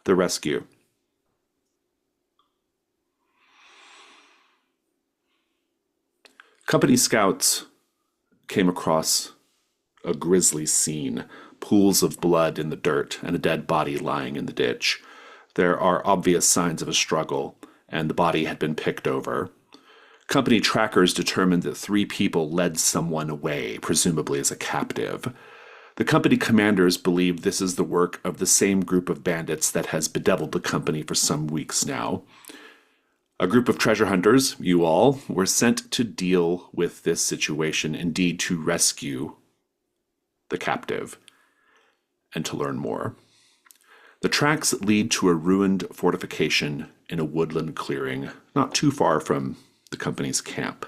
The rescue. Company scouts came across a grisly scene, pools of blood in the dirt and a dead body lying in the ditch. There are obvious signs of a struggle, and the body had been picked over. Company trackers determined that three people led someone away, presumably as a captive. The company commanders believe this is the work of the same group of bandits that has bedeviled the company for some weeks now. A group of treasure hunters, you all, were sent to deal with this situation, indeed to rescue the captive, and to learn more. The tracks lead to a ruined fortification in a woodland clearing, not too far from the company's camp.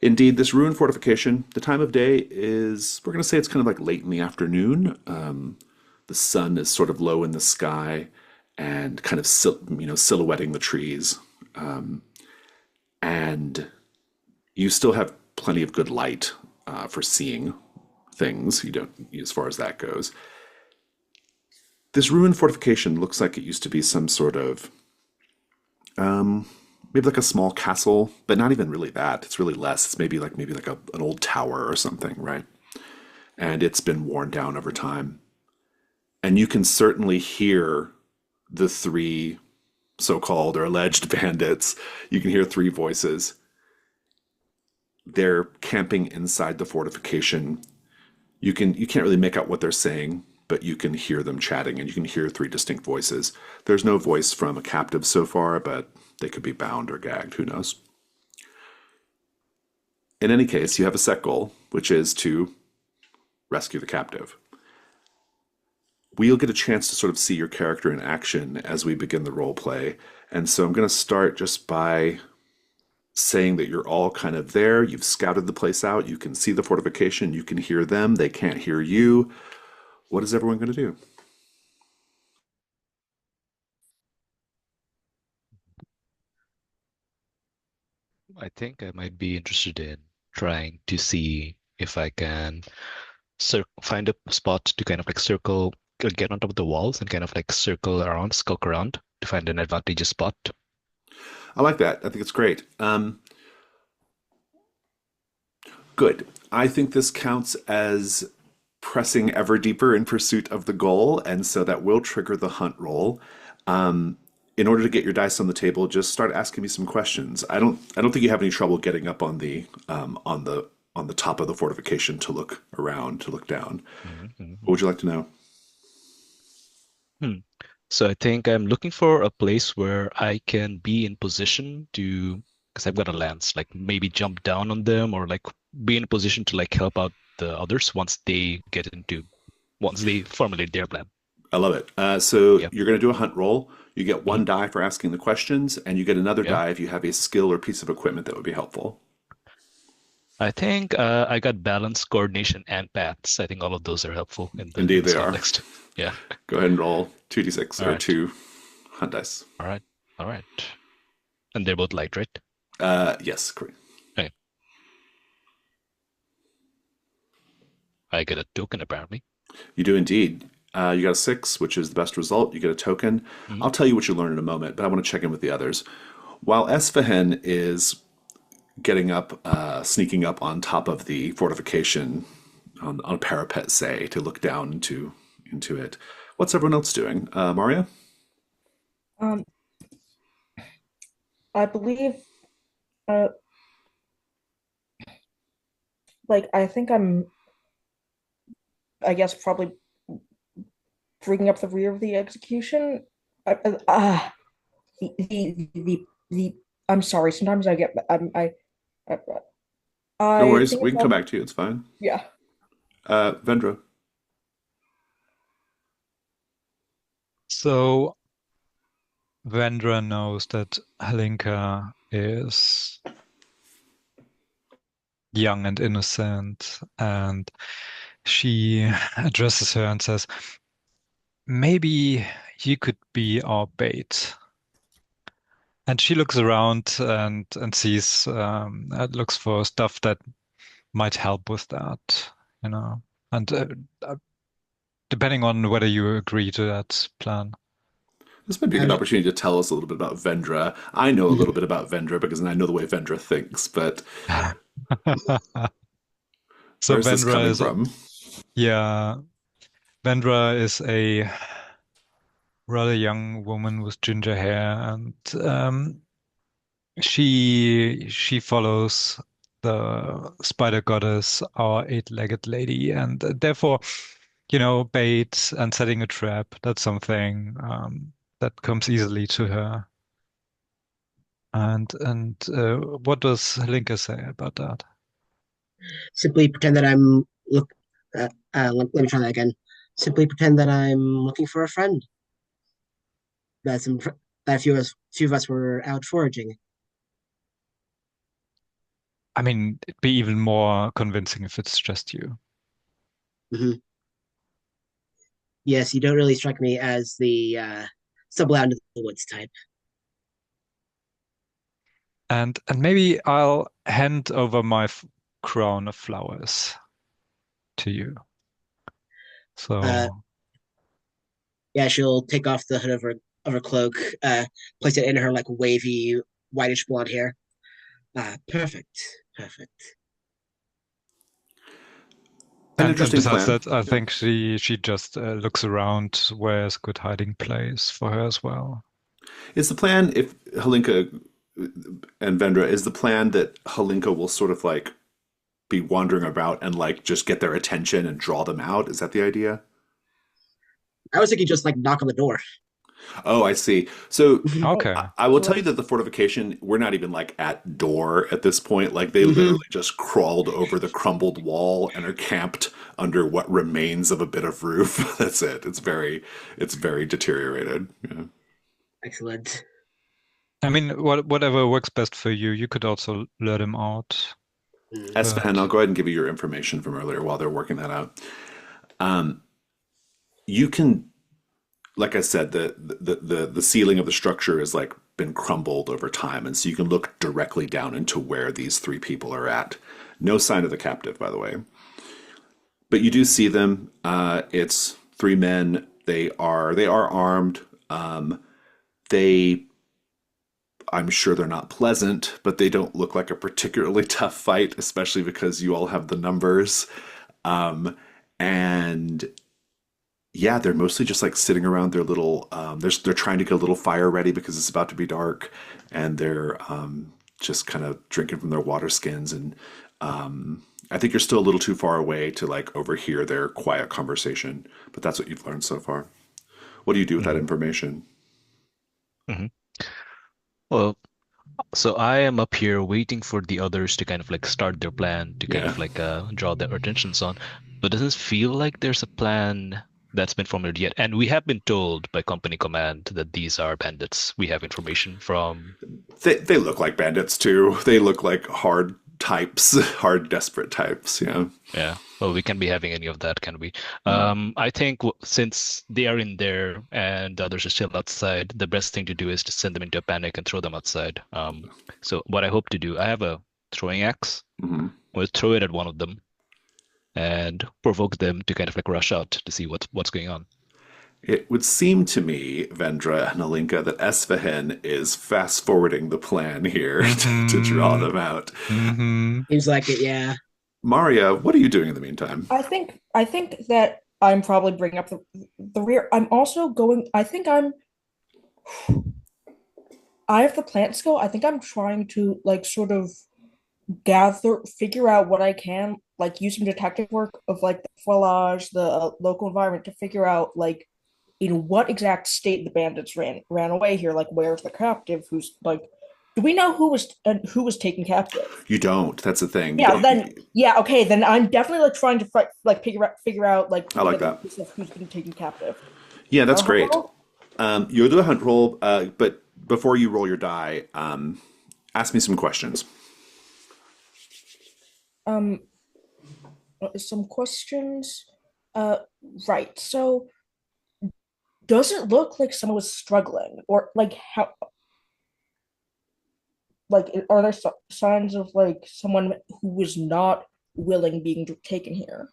Indeed, this ruined fortification, the time of day is, we're going to say it's kind of like late in the afternoon. The sun is sort of low in the sky and kind of silhouetting the trees. And you still have plenty of good light for seeing things. You don't, as far as that goes. This ruined fortification looks like it used to be some sort of maybe like a small castle, but not even really that. It's really less. It's maybe like an old tower or something, right? And it's been worn down over time. And you can certainly hear the three so-called or alleged bandits. You can hear three voices. They're camping inside the fortification. You can't really make out what they're saying, but you can hear them chatting, and you can hear three distinct voices. There's no voice from a captive so far, but they could be bound or gagged, who knows. In any case, you have a set goal, which is to rescue the captive. We'll get a chance to sort of see your character in action as we begin the role play. And so I'm going to start just by saying that you're all kind of there. You've scouted the place out. You can see the fortification. You can hear them. They can't hear you. What is everyone going to do? I think I might be interested in trying to see if I can find a spot to kind of like circle, get on top of the walls and kind of like circle around, skulk around to find an advantageous spot. I like that. I think it's great. Good. I think this counts as pressing ever deeper in pursuit of the goal, and so that will trigger the hunt roll. In order to get your dice on the table, just start asking me some questions. I don't think you have any trouble getting up on the top of the fortification to look around, to look down. What would you like to know? Hmm. So I think I'm looking for a place where I can be in position to, because I've got a lance, like maybe jump down on them or like be in a position to like help out the others once they formulate their plan. I love it. So Yeah. you're going to do a hunt roll. You get Mhm. one die for asking the questions, and you get another Yeah. die if you have a skill or piece of equipment that would be helpful. I think I got balance, coordination, and paths. I think all of those are helpful in Indeed, this they are. context. Yeah. Go ahead and roll 2d6 All or right. two hunt dice. All right. All right. And they're both light, right? Yes, correct. Okay. I get a token apparently. You do indeed. You got a six, which is the best result. You get a token. Mhm. I'll tell you what you learn in a moment, but I want to check in with the others. While Esfahen is getting up, sneaking up on top of the fortification on a parapet, say, to look down into it. What's everyone else doing? Maria? Um, I believe, uh, I think I guess, probably bringing up the rear of the execution. I, the, I'm sorry. Sometimes I, No I worries. think We it's can come all, back to you. It's fine. yeah. Vendra. So Vendra knows that Halinka is young and innocent, and she addresses her and says, maybe you could be our bait. And she looks around and sees, looks for stuff that might help with that, you know. And uh, depending on whether you agree to that plan. This might be a good Um, opportunity to tell us a little bit about Vendra. I know a little bit about Vendra because I know the way Vendra thinks, but So where's this Vendra coming is, from? yeah, Vendra is a rather young woman with ginger hair, and she follows the spider goddess, our eight-legged lady, and therefore, bait and setting a trap, that's something that comes easily to her. And what does Linka say about that? Simply pretend that I'm look. Let me try that again. Simply pretend that I'm looking for a friend. That some that few of us were out foraging. I mean, it'd be even more convincing if it's just you. Hmm. Yes, you don't really strike me as the stumble out into the woods type. And maybe I'll hand over my crown of flowers to you. Uh, So, yeah, she'll take off the hood of her cloak, place it in her like wavy whitish blonde hair. Perfect, perfect. An and interesting besides plan. that, I Yeah. think she just looks around where's a good hiding place for her as well. Is the plan if Halinka and Vendra, is the plan that Halinka will sort of like be wandering about and like just get their attention and draw them out? Is that the idea? I was thinking just like knock on the door. Oh, I see. So Oh, Okay. I will tell you right. that the fortification, we're not even like at door at this point. Like they Hmm. literally just crawled over the crumbled wall and are camped under what remains of a bit of roof. That's it. It's very deteriorated. Yeah. Excellent. I mean, whatever works best for you. You could also lure them out, Mm. Esfahan, I'll but go ahead and give you your information from earlier while they're working that out. Um, you can, like I said, the ceiling of the structure has like been crumbled over time, and so you can look directly down into where these three people are at. No sign of the captive, by the way, but you do see them. It's three men. They are armed. They I'm sure they're not pleasant, but they don't look like a particularly tough fight, especially because you all have the numbers. Um, and yeah, they're mostly just like sitting around their little. They're trying to get a little fire ready because it's about to be dark, and they're just kind of drinking from their water skins. And I think you're still a little too far away to like overhear their quiet conversation, but that's what you've learned so far. What do you do with that Hmm. information? Hmm. Well, so I am up here waiting for the others to kind of like start their plan to kind Yeah. of like draw their attentions on. But doesn't feel like there's a plan that's been formulated yet. And we have been told by company command that these are bandits. We have information from. They look like bandits too. They look like hard types, hard desperate types. Yeah. Yeah. Well, we can be having any of that, can we? Mm. I think since they are in there and the others are still outside, the best thing to do is to send them into a panic and throw them outside. So what I hope to do, I have a throwing axe. Hmm. We'll throw it at one of them and provoke them to kind of like rush out to see what's going on. It would seem to me, Vendra and Alinka, that Esfahan is fast forwarding the plan here to draw mm-hmm, them out. mm-hmm. Seems like it. Yeah. Maria, what are you doing in the meantime? I think that I'm probably bringing up the rear. I'm also going. I have the plant skill. I think I'm trying to like sort of figure out what I can, like use some detective work of like the foliage, the local environment to figure out like in what exact state the bandits ran away here. Like, where's the captive? Who's like, do we know who was taken captive? You don't. That's the thing. You Yeah, don't. then yeah, okay, then I'm definitely like trying to like figure out like I like that. who's been taken captive. Yeah, that's Wanna hunt great. roll? You'll do a hunt roll, but before you roll your die, ask me some questions. Um, some questions. Uh, right. So, does it look like someone was struggling, or like how? Like, are there signs of like someone who was not willing being taken here?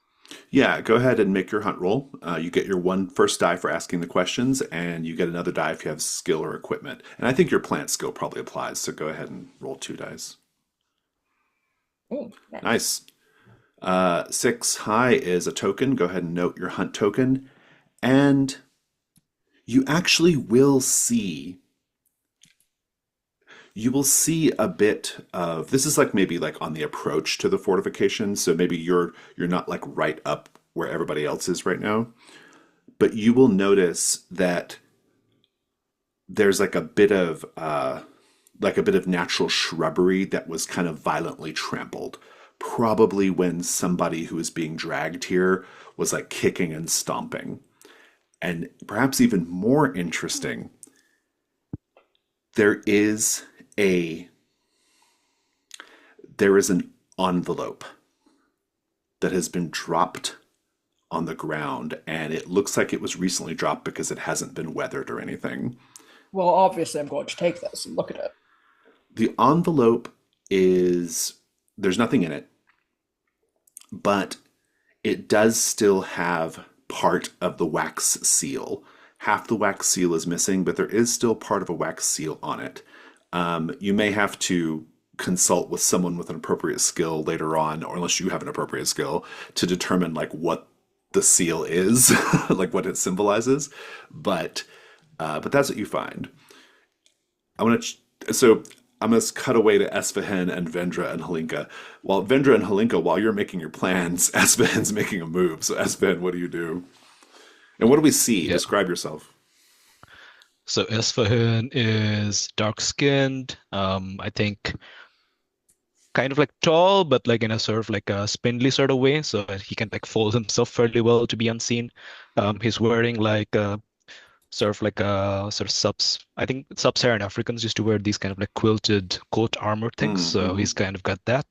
Yeah, go ahead and make your hunt roll. You get your one first die for asking the questions, and you get another die if you have skill or equipment. And I think your plant skill probably applies, so go ahead and roll 2 dice. Oh, nice. Nice. 6 high is a token. Go ahead and note your hunt token. And you actually will see a bit of this is like maybe like on the approach to the fortification, so maybe you're not like right up where everybody else is right now, but you will notice that there's like a bit of natural shrubbery that was kind of violently trampled, probably when somebody who was being dragged here was like kicking and stomping. And perhaps even more interesting, there is a there is an envelope that has been dropped on the ground, and it looks like it was recently dropped because it hasn't been weathered or anything. Well, obviously, I'm going to take this and look at it. The envelope is there's nothing in it, but it does still have part of the wax seal. Half the wax seal is missing, but there is still part of a wax seal on it. You may have to consult with someone with an appropriate skill later on, or unless you have an appropriate skill, to determine like what the seal is, like what it symbolizes. But that's what you find. I want to so I'm going to cut away to Esfahan and Vendra and Halinka. While Vendra and Halinka, while you're making your plans, Esfahan's making a move. So Esfahan, what do you do? And what do we see? Yeah. Describe yourself. So Esfahan is dark-skinned. I think kind of like tall, but like in a sort of like a spindly sort of way, so that he can like fold himself fairly well to be unseen. He's wearing like sort of subs. I think sub-Saharan Africans used to wear these kind of like quilted coat armor things. So he's kind of got that.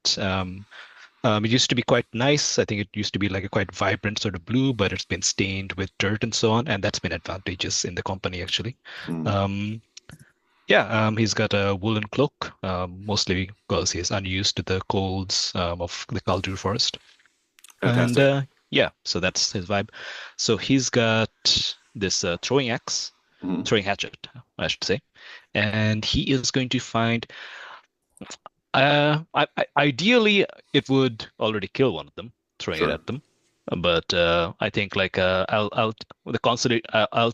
It used to be quite nice. I think it used to be like a quite vibrant sort of blue, but it's been stained with dirt and so on, and that's been advantageous in the company actually. He's got a woolen cloak, mostly because he's unused to the colds of the Kaldur forest. Fantastic. And so that's his vibe. So he's got this throwing axe, throwing hatchet, I should say, and he is going to find. Ideally, it would already kill one of them, throwing Sure. it at them. But I think like I'll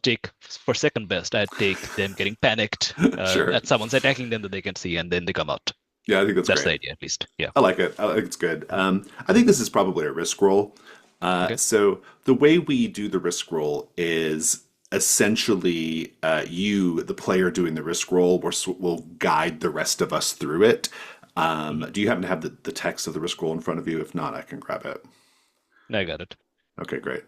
take for second best. I'd take them getting panicked Sure. at someone's attacking them that they can see, and then they come out. Yeah, I think that's That's the great. idea, at least. Yeah. I like it. I think it's good. I think this is probably a risk roll. Okay. So the way we do the risk roll is essentially you, the player doing the risk roll, will guide the rest of us through it. Do you happen to have the text of the risk roll in front of you? If not, I can grab it. I got it. Okay, great.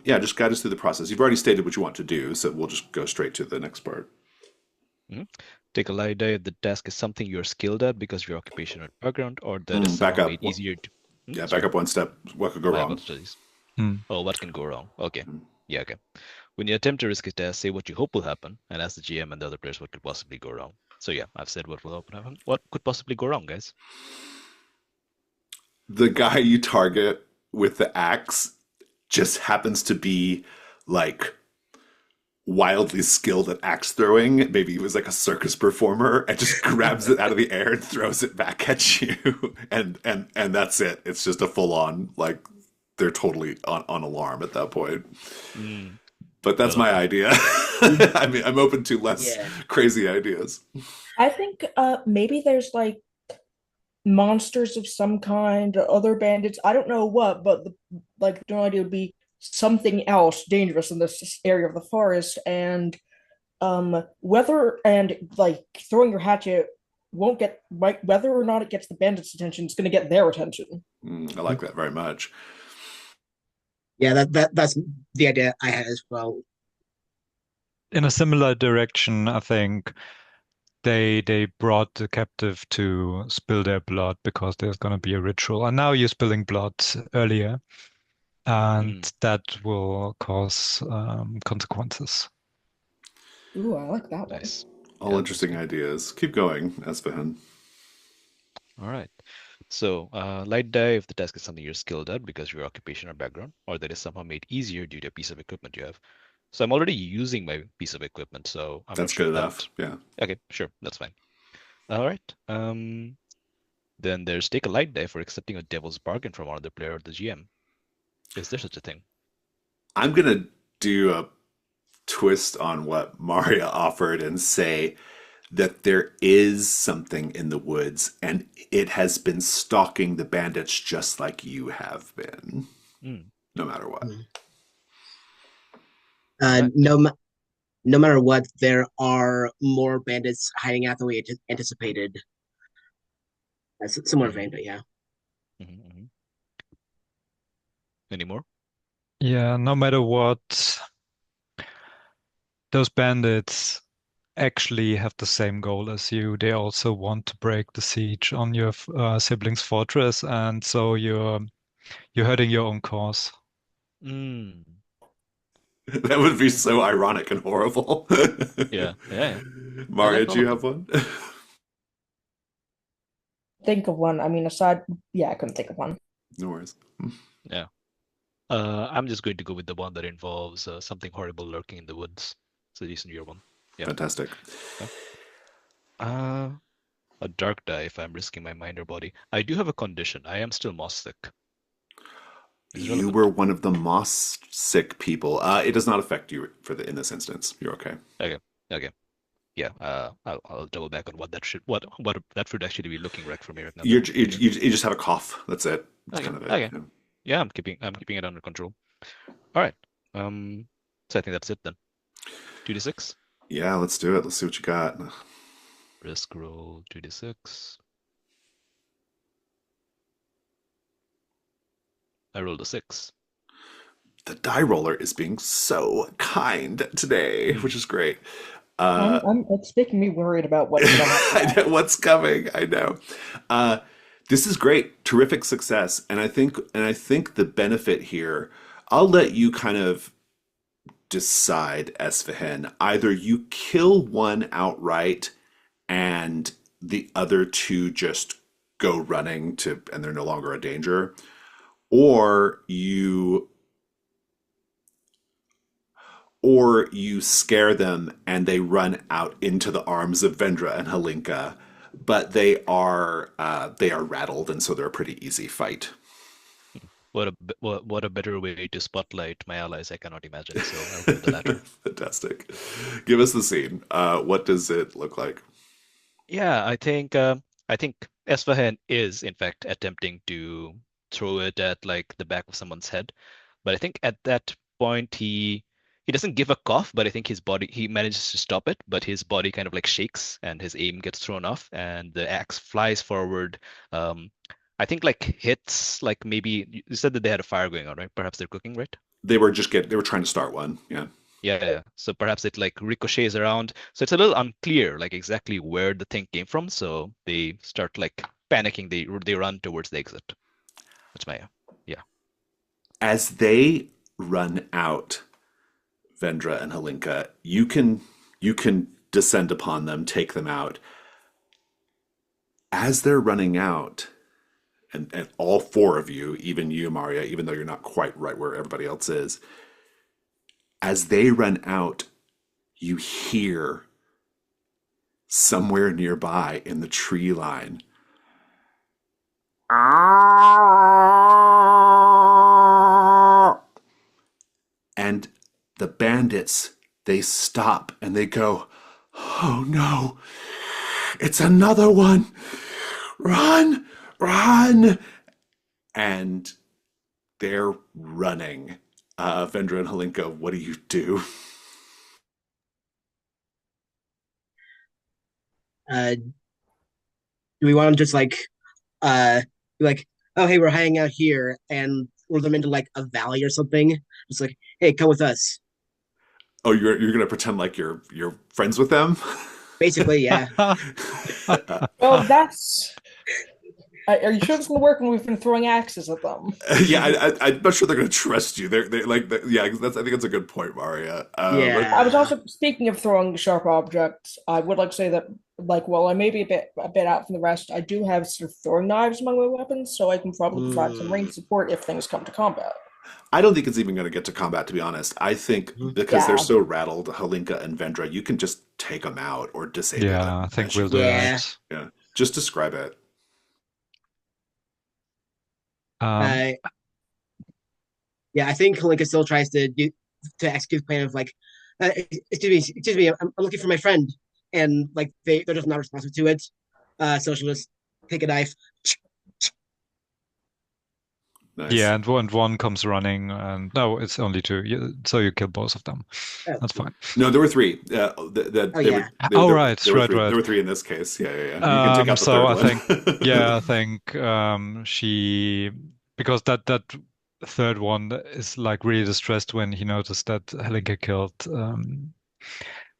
Just guide us through the process. You've already stated what you want to do, so we'll just go straight to the next part. Take a light die if the task is something you're skilled at because of your occupation or background, or that is Back somehow up. made easier to. Yeah, back Sorry. up one step. What could go My wrong? about studies. Hmm. Oh, what can go wrong? Okay. Yeah, okay. When you attempt to risk a task, say what you hope will happen, and ask the GM and the other players what could possibly go wrong. So yeah, I've said what will happen. What could possibly go wrong, guys? The guy you target with the axe just happens to be like wildly skilled at axe throwing. Maybe he was like a circus performer and just grabs it out of the air and throws it back at you. And that's it. It's just a full on like they're totally on alarm at that point. But that's my idea. I mean, I'm open to less crazy ideas. I think maybe there's like monsters of some kind, or other bandits. I don't know what, but the general idea would be something else dangerous in this area of the forest, and whether and like throwing your hatchet won't get like whether or not it gets the bandits' attention, it's going to get their attention. I like that very much. Yeah, that's the idea I had as well. In a similar direction, I think they brought the captive to spill their blood because there's going to be a ritual, and now you're spilling blood earlier, and that will cause consequences. Ooh, I like that one. Nice. All interesting ideas. Keep going, Esfahan. All right. So, light die if the task is something you're skilled at because of your occupation or background, or that is somehow made easier due to a piece of equipment you have. So I'm already using my piece of equipment, so I'm not That's sure good if enough. Yeah. Okay, sure, that's fine. All right. Then there's take a light die for accepting a devil's bargain from another player or the GM. Is there such a thing? I'm going to do a twist on what Maria offered and say that there is something in the woods and it has been stalking the bandits just like you have been, Mm. no matter what. Right. No matter what, there are more bandits hiding out than we anticipated. That's a similar vein, but yeah. Mm-hmm. Any more? Yeah, no matter what, those bandits actually have the same goal as you. They also want to break the siege on your sibling's fortress, and so you're hurting your own cause. Mm. That would be so ironic and horrible. Yeah. Maria, do you Probably. have one? Think of one. I mean, I couldn't think of one. No worries. Yeah. I'm just going to go with the one that involves something horrible lurking in the woods. It's a decent year one. Yeah. Fantastic. A dark die if I'm risking my mind or body. I do have a condition. I am still moss sick. You were one of the moss sick people. It does not affect you in this instance. You're okay. Okay. Yeah. I'll double back on what that should actually be looking like for me right now. You just have a cough. That's it. That's Okay. kind of it. Okay. Yeah. Yeah, I'm keeping it under control. All right. So I think that's it then. 2d6. Yeah, let's do it. Let's see what you got. Risk roll 2d6. I rolled a 6. The die roller is being so kind today, which is great. It's making me worried about what's going on. I know what's coming. I know. This is great, terrific success, and I think the benefit here. I'll let you kind of decide, Esfahan. Either you kill one outright, and the other two just go running and they're no longer a danger, or you scare them and they run out into the arms of Vendra and Halinka, but they are rattled, and so they're a pretty easy fight. What a better way to spotlight my allies I cannot imagine. So I'll do the latter. Fantastic. Give us the scene. What does it look like? Yeah, I think Esfahan is in fact attempting to throw it at like the back of someone's head, but I think at that point he doesn't give a cough, but I think he manages to stop it, but his body kind of like shakes and his aim gets thrown off and the axe flies forward. I think like hits like maybe you said that they had a fire going on, right? Perhaps they're cooking, right? They were trying to start one. Yeah. Yeah. So perhaps it like ricochets around. So it's a little unclear like exactly where the thing came from. So they start like panicking. They run towards the exit. That's my yeah. As they run out, Vendra and Halinka, you can descend upon them, take them out. As they're running out, and all four of you, even you, Maria, even though you're not quite right where everybody else is, as they run out, you hear somewhere nearby in the tree line, and the bandits, they stop and they go, "Oh no, it's another one! Run! Run!" And they're running. Vendra and Halinka, what do you do? Do we want to just be like, oh hey, we're hanging out here, and lure them into like a valley or something? Just like, hey, come with us. Oh, you're gonna pretend like you're friends with them? Basically, yeah. Well, that's. Are you sure it's gonna work when we've been throwing axes at them? Yeah, I'm not sure they're gonna trust you. They're like, yeah, I think that's a good point, Maria. Yeah. I was also speaking of throwing sharp objects. I would like to say that like, well, I may be a bit out from the rest. I do have sort of throwing knives among my weapons, so I can probably provide some range support if things come to combat. I don't think it's even going to get to combat, to be honest. I think Mhm. because they're Yeah, so rattled, Halinka and Vendra, you can just take them out or disable it Yeah, I think as you we'll do wish. Yeah. that. Yeah, just describe it. Um, Uh, yeah, I think Kalinka still tries to execute the plan of like, excuse me, I'm looking for my friend, and like they're just not responsive to it. So she'll just take a knife. Nice. yeah, and one comes running, and no, it's only two. So you kill both of them. Oh, That's fine. No, there were three. oh yeah. Oh, right, there were right, three. There right. were three in this case. Yeah, yeah, yeah. You can take out the So third I one. think, yeah, I think she because that third one is like really distressed when he noticed that Helinka killed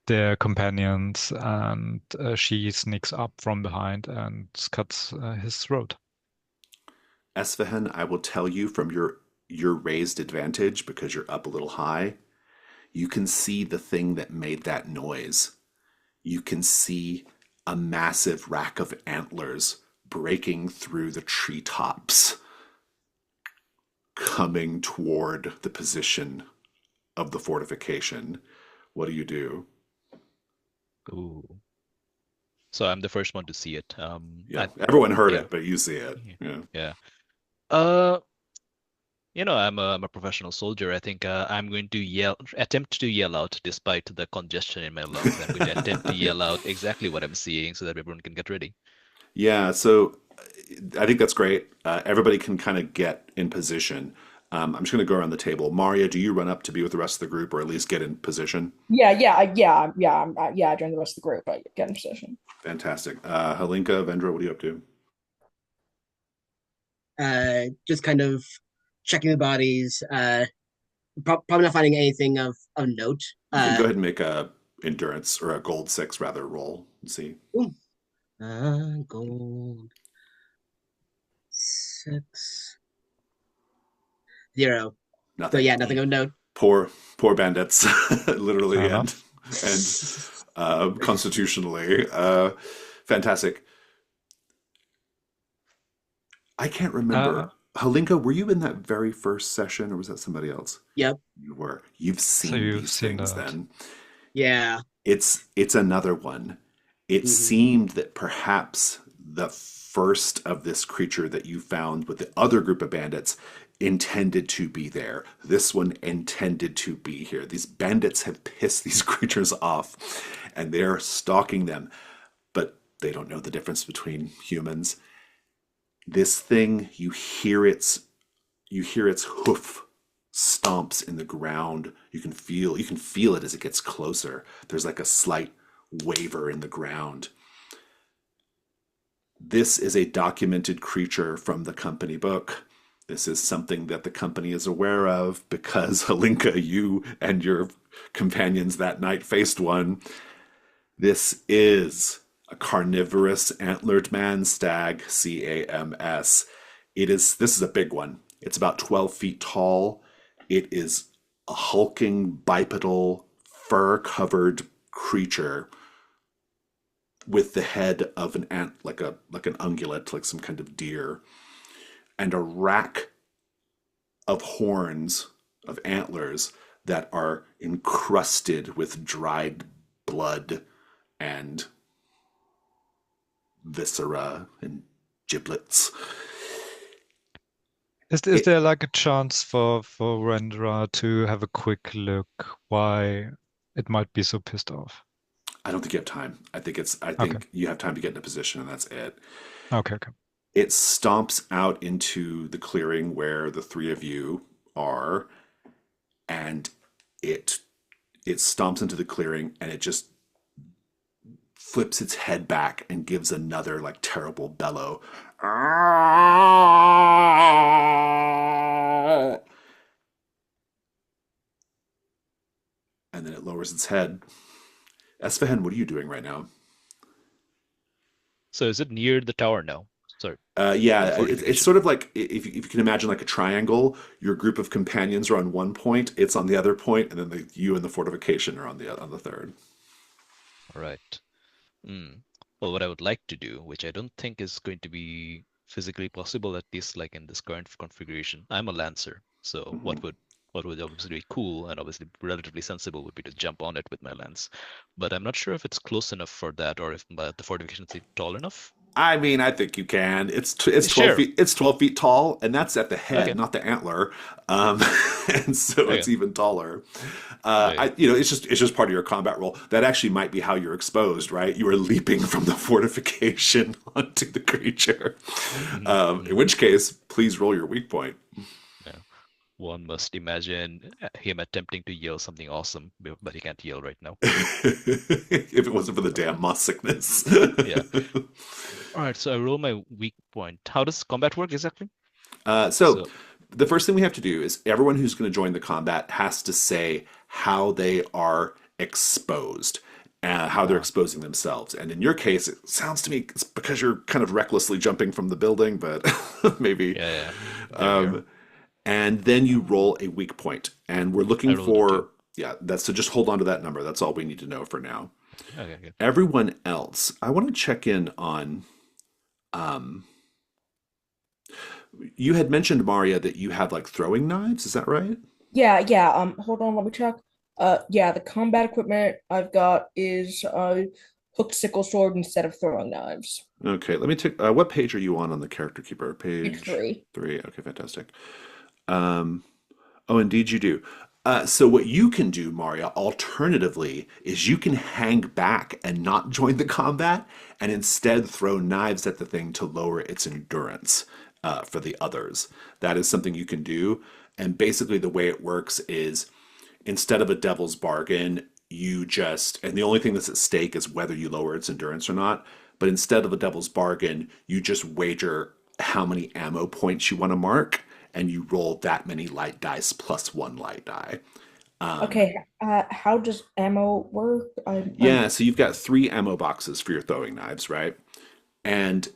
their companions, and she sneaks up from behind and cuts his throat. Esfahan, I will tell you from your raised advantage because you're up a little high. You can see the thing that made that noise. You can see a massive rack of antlers breaking through the treetops, coming toward the position of the fortification. What do you do? Ooh. So I'm the first one to see it. Yeah, everyone heard yeah, it, but you see it. yeah, Yeah. yeah. I'm a professional soldier. I think I'm going to attempt to yell out despite the congestion in my lungs. I'm going to attempt to yell out exactly what I'm seeing so that everyone can get ready. Yeah, so I think that's great. Everybody can kind of get in position. I'm just going to go around the table. Maria, do you run up to be with the rest of the group or at least get in position? yeah. I join the rest of the group. I get in position. Fantastic. Halinka, Vendra, what are you up to? Just kind of checking the bodies. Probably not finding anything of note. You can go ahead and make a endurance or a gold 6 rather roll and see. Gold 6 0. Nothing. So yeah, nothing of note. Poor bandits, literally Fair and enough. constitutionally. Fantastic. I can't remember. Halinka, were you in that very first session or was that somebody else? Yep. You were. You've So seen you've these seen things that. then. Yeah. It's another one. It seemed that perhaps the first of this creature that you found with the other group of bandits intended to be there. This one intended to be here. These bandits have pissed these creatures off and they're stalking them, but they don't know the difference between humans. This thing, you hear its hoof stomps in the ground. You can feel it as it gets closer. There's like a slight waver in the ground. This is a documented creature from the company book. This is something that the company is aware of because Halinka, you and your companions that night faced one. This is a carnivorous antlered man stag, CAMS. This is a big one. It's about 12 feet tall. It is a hulking, bipedal, fur-covered creature with the head of an ant, like an ungulate, like some kind of deer, and a rack of horns, of antlers that are encrusted with dried blood and viscera and giblets. Is there like a chance for Rendra to have a quick look why it might be so pissed off? I don't think you have time. I think Okay. you have time to get in a position and that's it. Okay. It stomps out into the clearing where the three of you are, and it stomps into the clearing and it just flips its head back and gives another like terrible bellow. And then it lowers its head. Esfahan, what are you doing right now? So is it near the tower now? Sorry. Yeah, it's Fortification. sort of like if you can imagine like a triangle. Your group of companions are on one point, it's on the other point, and then you and the fortification are on the third. All right. Mm. Well, what I would like to do, which I don't think is going to be physically possible, at least like in this current configuration. I'm a lancer, so Mhm. what would obviously be cool and obviously relatively sensible would be to jump on it with my lance. But I'm not sure if it's close enough for that or if the fortification is tall enough. I mean, I think you can. It's 12 Sure. feet. It's 12 feet tall, and that's at the head, Okay. not the antler. Um, and so it's Okay. even taller. Right. It's just part of your combat role. That actually might be how you're exposed, right? You are leaping from the fortification onto the creature. In which case, please roll your weak point. Yeah. One must imagine him attempting to yell something awesome, but he can't yell right now. If it wasn't for the damn moss sickness. Yeah. All right, so I roll my weak point. How does combat work exactly? So So, the first thing we have to do is everyone who's going to join the combat has to say how they are exposed, how they're uh, exposing themselves. And in your case, it sounds to me it's because you're kind of recklessly jumping from the building, but maybe. yeah. There we are. And then you roll a weak point, and we're I looking rolled a 2. for that's so just hold on to that number. That's all we need to know for now. Okay, good. Everyone else, I want to check in on. Um, you had mentioned Maria that you have like throwing knives. Is that right? Yeah. Hold on, let me check. Yeah, the combat equipment I've got is hooked sickle sword instead of throwing knives. Okay, let me take. What page are you on the character keeper? Page Page three. 3. Okay, fantastic. Um, oh, indeed you do. So what you can do, Maria, alternatively, is you can hang back and not join the combat, and instead throw knives at the thing to lower its endurance for the others. That is something you can do. And basically, the way it works is instead of a devil's bargain, and the only thing that's at stake is whether you lower its endurance or not. But instead of a devil's bargain, you just wager how many ammo points you want to mark, and you roll that many light dice plus one light die. Um, Okay, how does ammo work? yeah, so you've got 3 ammo boxes for your throwing knives, right? And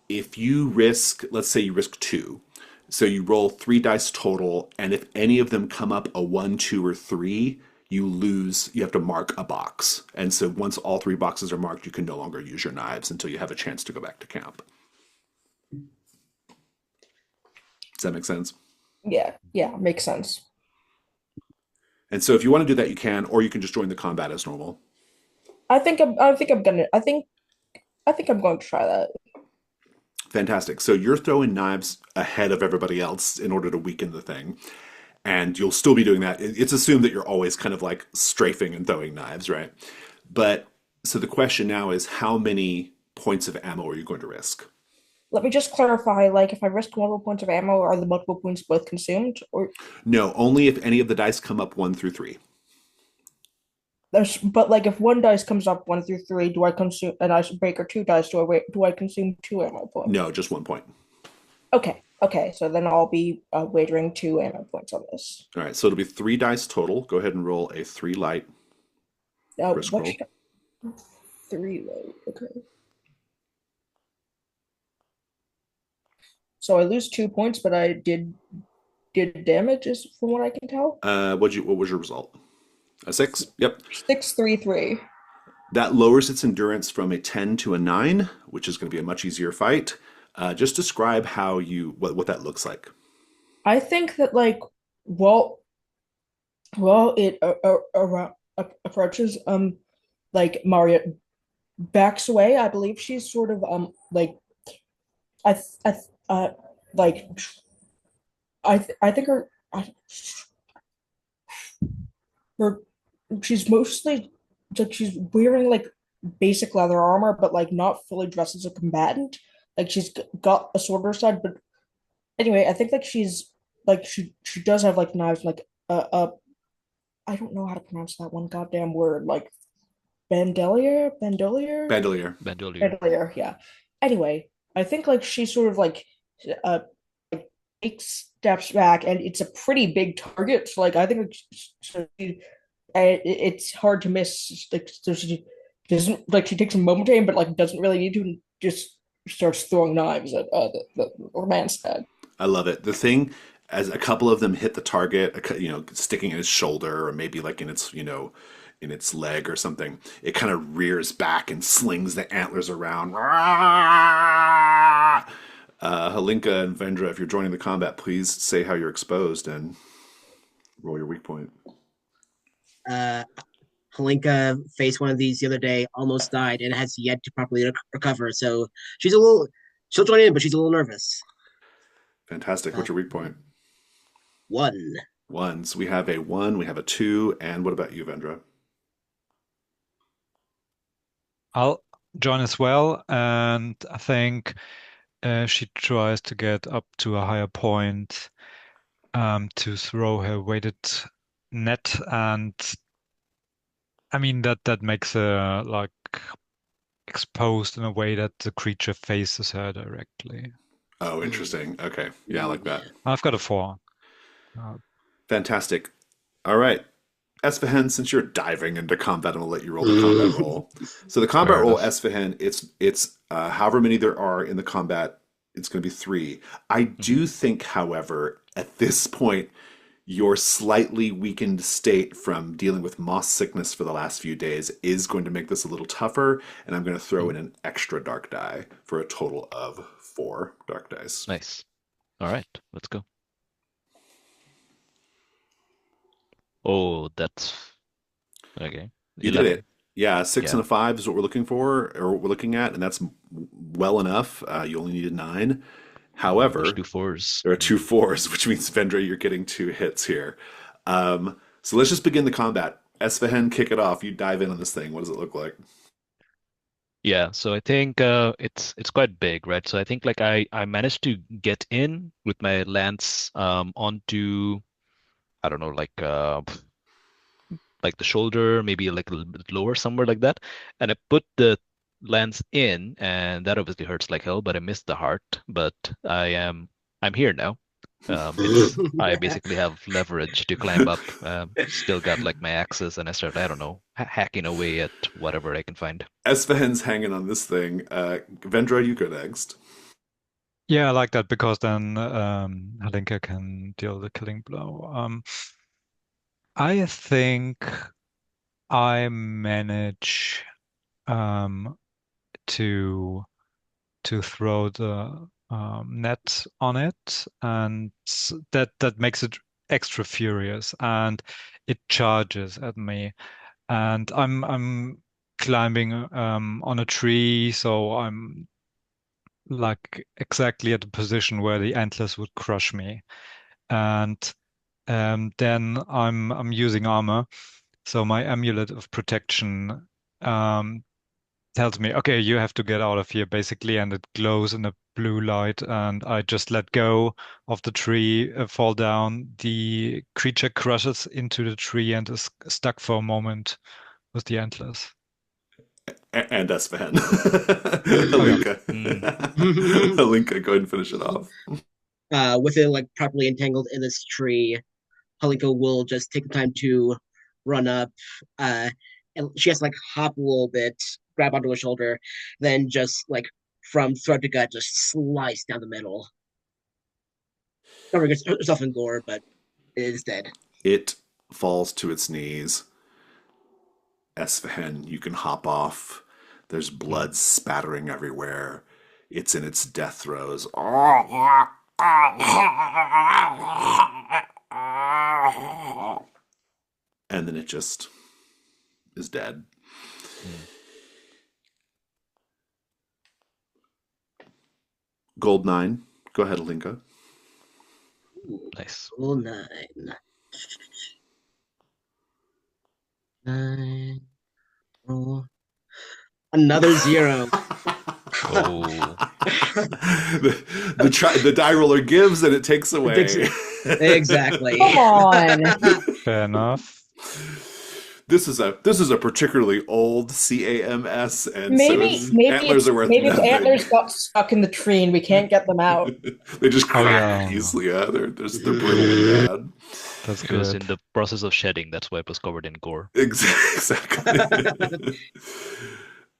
if you risk, let's say you risk 2, so you roll 3 dice total, and if any of them come up a 1, 2, or 3, you lose, you have to mark a box. And so once all 3 boxes are marked, you can no longer use your knives until you have a chance to go back to camp. Does that make sense? Yeah, makes sense. And so if you want to do that, you can, or you can just join the combat as normal. I think I'm going to try that. Fantastic. So you're throwing knives ahead of everybody else in order to weaken the thing. And you'll still be doing that. It's assumed that you're always kind of like strafing and throwing knives, right? But so the question now is how many points of ammo are you going to risk? Let me just clarify, like if I risk multiple points of ammo, are the multiple points both consumed? Or No, only if any of the dice come up 1 through 3. but like if one dice comes up 1 through 3, do I consume an icebreaker, 2 dice, do I consume 2 ammo points? No, just 1 point. Okay, so then I'll be wagering 2 ammo points on this. All right, so it'll be 3 dice total. Go ahead and roll a 3 light risk What roll. should I, 3 low, okay. So I lose 2 points, but I did damage, is from what I can tell. What was your result? A 6? Yep. 6-3-3. That lowers its endurance from a 10 to a 9, which is going to be a much easier fight. Just describe how what that looks like. I think that like well it approaches like Maria backs away. I believe she's sort of like I th- I th- like I think her she's mostly like she's wearing like basic leather armor, but like not fully dressed as a combatant. Like she's got a sword on her side, but anyway, I think like she's like she does have like knives, like I don't know how to pronounce that one goddamn word, like bandolier, Bandolier. Bandolier. bandolier. Yeah. Anyway, I think like she sort of uh takes steps back, and it's a pretty big target. So like I think like, it's hard to miss. Like so she doesn't like she takes a moment to aim, but like doesn't really need to. And just starts throwing knives at the man's head. I love it. The thing, as a couple of them hit the target, sticking in its shoulder or maybe like in its, in its leg or something, it kind of rears back and slings the antlers around. Halinka and Vendra, if you're joining the combat, please say how you're exposed and roll your weak point. Halinka faced one of these the other day, almost died, and has yet to properly recover. So she'll join in, but she's a little nervous. Fantastic. What's your weak point? 1. Ones. We have a 1, we have a 2, and what about you, Vendra? I'll join as well, and I think she tries to get up to a higher point to throw her weighted net, and I mean that makes her like exposed in a way that the creature faces her directly. Oh, interesting. Okay. Yeah, I like that. I've got a 4. Fantastic. All right. Esfahan, since you're diving into combat, I'm gonna let you roll the combat roll. So the combat roll, Esfahan, it's however many there are in the combat, it's going to be 3. I do think, however, at this point, your slightly weakened state from dealing with moss sickness for the last few days is going to make this a little tougher, and I'm going to throw in an extra dark die for a total of 4 dark dice. Nice. All right, let's go. Oh, that's okay. You 11. did it. Yeah, 6 and a 5 is what we're looking for, or what we're looking at, and that's well enough. You only needed 9. However, There's 2 4s. there are 2 4s, which means, Vendra, you're getting 2 hits here. So let's just begin the combat. Esfahan, kick it off. You dive in on this thing. What does it look like? Yeah, so I think it's quite big, right? So I think like I managed to get in with my lance onto, I don't know, like the shoulder, maybe like a little bit lower, somewhere like that. And I put the lance in, and that obviously hurts like hell, but I missed the heart. But I'm here now. I basically have leverage to climb up. Still got like my axes, and I start, I don't know, hacking away at whatever I can find. Esfahan's hanging on this thing. Vendra, you go next. Yeah, I like that because then Halinka can deal the killing blow. I think I manage to throw the net on it, and that makes it extra furious, and it charges at me, and I'm climbing on a tree, so I'm like exactly at the position where the antlers would crush me, and then I'm using armor, so my amulet of protection tells me, okay, you have to get out of here, basically, and it glows in a blue light, and I just let go of the tree, fall down. The creature crushes into the tree and is stuck for a moment with the antlers. And Esfahan. Halinka. Halinka, go ahead and finish it off. With it like properly entangled in this tree, Halinka will just take the time to run up, and she has to like hop a little bit, grab onto her shoulder, then just like from throat to gut, just slice down the middle. Covering herself in gore, but it is dead. It falls to its knees. Esfahan, you can hop off. There's blood spattering everywhere. It's in its death throes. And then it just is dead. Gold 9. Go ahead, Alinka. Nice. Roll 9. 9. Roll. Another 0. Oh. the die roller gives and it takes away. Exactly. Come on. Fair enough. This is a particularly old CAMS, and Maybe antlers are worth maybe the nothing. antlers got stuck in the tree and we can't get them out. They just crack yeah. easily. Yeah, they're brittle and bad. That's It was in good. the process of shedding, that's why it was covered in gore. Exactly.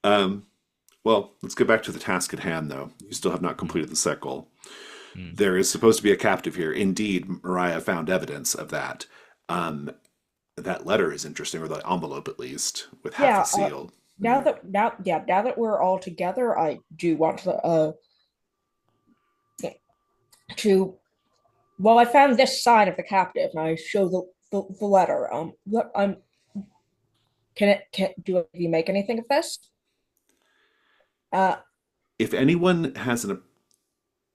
Well, let's get back to the task at hand, though. You still have not completed the second. Mm. There is supposed to be a captive here. Indeed, Mariah found evidence of that. Um, that letter is interesting, or the envelope at least, with half Yeah, a seal. now that we're all together, I do want to well, I found this sign of the captive, and I show the letter. Look, do you make anything of this? Uh, If anyone has an,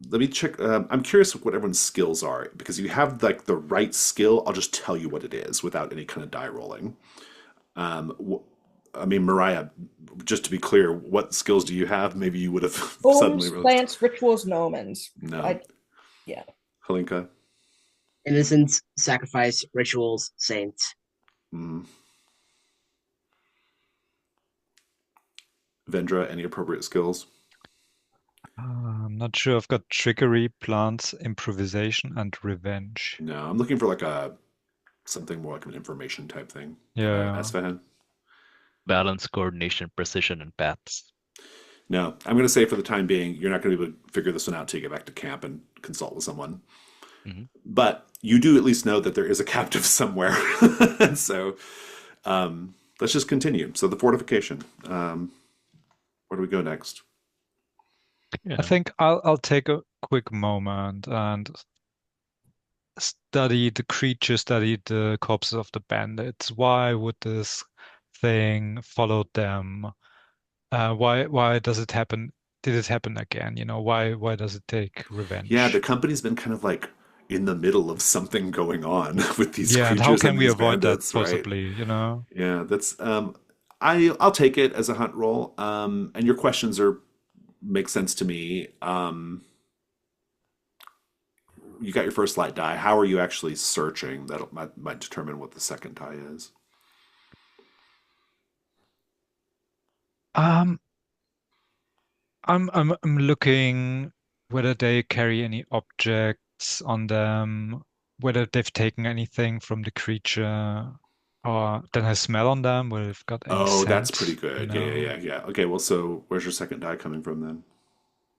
let me check. I'm curious what everyone's skills are because if you have like the right skill, I'll just tell you what it is without any kind of die rolling. I mean, Mariah, just to be clear, what skills do you have? Maybe you would have suddenly Forms, realized. plants, rituals, and omens. No, Yeah. Halinka. Innocence, sacrifice, rituals, saints. Mm. Vendra, any appropriate skills? I'm not sure. I've got trickery, plants, improvisation, and revenge. No, I'm looking for like a something more like an information type thing. Yeah. Asfahan? Balance, coordination, precision, and paths. No, I'm going to say for the time being, you're not going to be able to figure this one out till you get back to camp and consult with someone. Mm-hmm. But you do at least know that there is a captive somewhere. So let's just continue. So the fortification. Where do we go next? Yeah. I think I'll take a quick moment and study the creature, study the corpses of the bandits. Why would this thing follow them? Why does it happen? Did it happen again? Why does it take revenge? Yeah, the company's been kind of like in the middle of something going on with these Yeah, and creatures how can and we these avoid bandits, that right? possibly, Yeah, that's I'll take it as a hunt roll. And your questions make sense to me. You got your first light die. How are you actually searching? That might determine what the second die is. I'm looking whether they carry any objects on them, whether they've taken anything from the creature, or then I smell on them, whether they've got any Oh, that's scent, pretty good. Yeah. Okay, well, so where's your second die coming from then?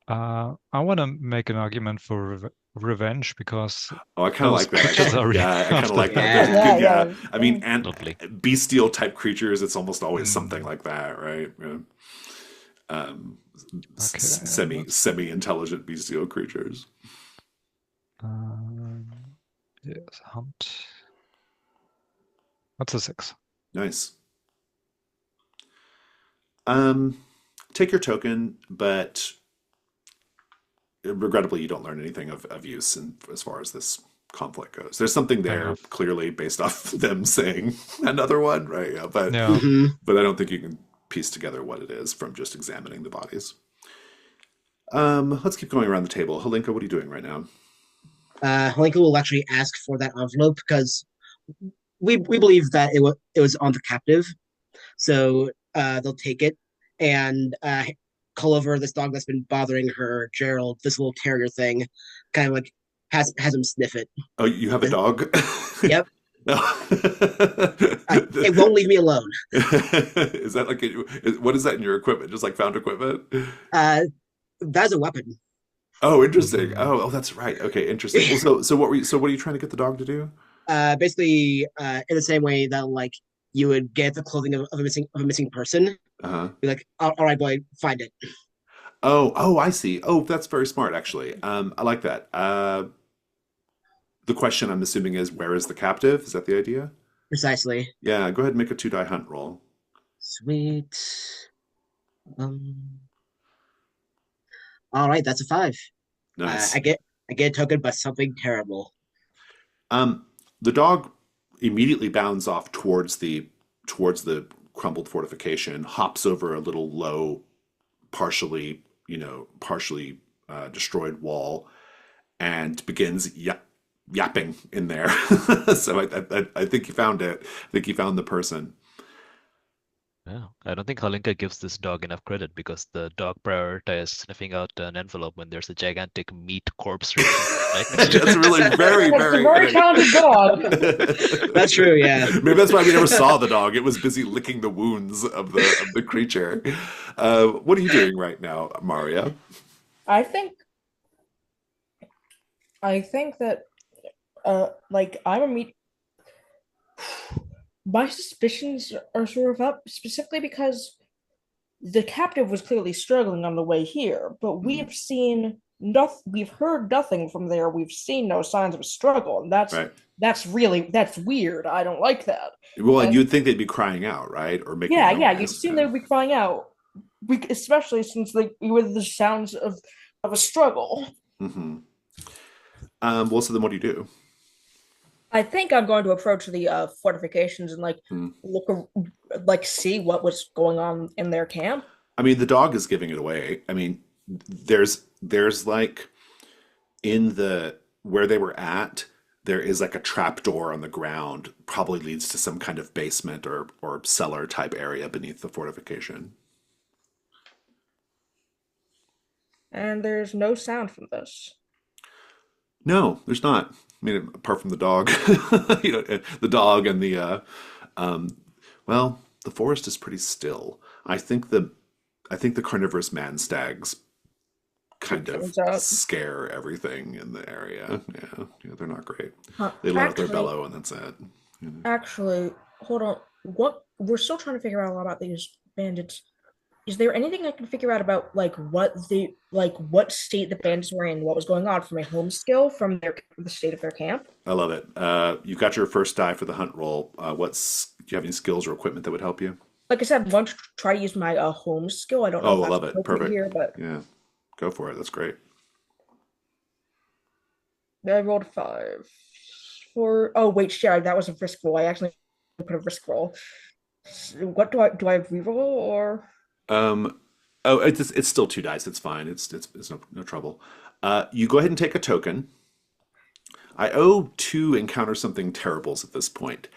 I want to make an argument for revenge because Oh, I kind of those like that creatures actually. are really Yeah, I kind of after like that. Yeah. There's good, Yeah, yeah. I mean, and Lovely. bestial type creatures, it's almost always Mm. something like that, right? Yeah. Okay, Semi-intelligent bestial creatures. Yes, hunt. What's a 6? Nice. Take your token, but regrettably, you don't learn anything of use as far as this conflict goes. There's something Fair there enough. clearly based off them saying another one, right? Yeah, but Yeah. Hmm. but I don't think you can piece together what it is from just examining the bodies. Let's keep going around the table. Halinka, what are you doing right now? Lincoln will actually ask for that envelope because we believe that it was on the captive, so they'll take it and call over this dog that's been bothering her, Gerald. This little terrier thing, kind of like has him sniff it. Oh, you have a dog? Yep, No. it won't leave me alone. Is that like what is that in your equipment? Just like found equipment? That's a weapon. Oh, interesting. Oh, that's right. Okay, interesting. Well, so what are you trying to get the dog to do? Basically, in the same way that like you would get the clothing of a missing person. Uh-huh. Be like, all right, boy, find it. Oh, I see. Oh, that's very smart, actually. I like that. The question I'm assuming is, where is the captive? Is that the idea? Precisely. Yeah, go ahead and make a 2-die hunt roll. Sweet. All right, that's a 5. Nice. I get a token, but something terrible. The dog immediately bounds off towards the crumbled fortification, hops over a little low, partially destroyed wall, and begins yapping in there. So I think he found it. I think he found the person. Yeah. I don't think Halinka gives this dog enough credit because the dog prioritized sniffing out an envelope when there's a gigantic meat corpse right next to That's it. really very, That's very, a very talented dog. That's true, yeah. Maybe that's why we never saw the dog. It was busy licking the wounds of the creature. What are you doing right now, Maria? I think I think that like I'm a meet my suspicions are sort of up specifically because the captive was clearly struggling on the way here, but we Mhm. have seen nothing, we've heard nothing from there. We've seen no signs of a struggle, and Right. that's weird. I don't like that. Well, and And you'd think they'd be crying out, right, or making yeah, you'd noise. assume Yeah. they would be crying out, especially since they with the sounds of a struggle. Hmm. Well, so then what do you do? I think I'm going to approach the fortifications and like Hmm. look like see what was going on in their camp. I mean, the dog is giving it away. I mean, there's like in the where they were at, there is like a trap door on the ground, probably leads to some kind of basement or cellar type area beneath the fortification. And there's no sound from this. No, there's not. I mean, apart from the dog, the dog and um, well, the forest is pretty still. I think the carnivorous man stags It kind of turns out, scare everything in the area. Yeah, yeah, they're not great. huh, They let out their actually, bellow and that's it. You know. actually, hold on. What we're still trying to figure out a lot about these bandits. Is there anything I can figure out about what state the bandits were in, what was going on from a home skill from the state of their camp? I love it. You've got your first die for the hunt roll. Do you have any skills or equipment that would help you? Like I said, I want to try to use my home skill. I don't know if Oh, I that's love it. appropriate Perfect. here, but Yeah, go for it. That's great. I rolled a 5 for. Oh wait, shit, that was a risk roll. I actually put a risk roll. What do I reroll or? Um, oh, it's still two dice. It's fine. It's no trouble. You go ahead and take a token. I owe two encounter something terribles at this point,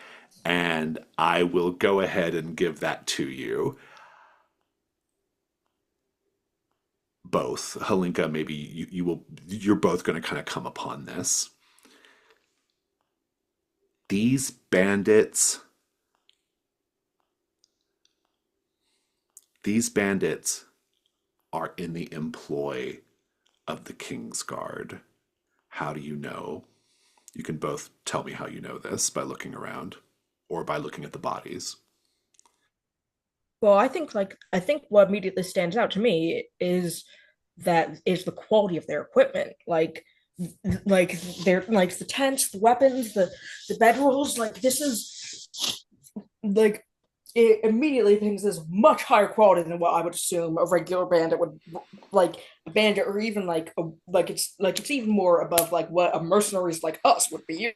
and I will go ahead and give that to you. Both. Halinka, maybe you're both going to kind of come upon this. These bandits, these bandits are in the employ of the King's Guard. How do you know? You can both tell me how you know this by looking around or by looking at the bodies. Well, I think what immediately stands out to me is the quality of their equipment. Like they're like the tents, the weapons, the bedrolls. Like this is like it immediately thinks is much higher quality than what I would assume a regular bandit would like a bandit or even like it's even more above like what a mercenaries like us would be using.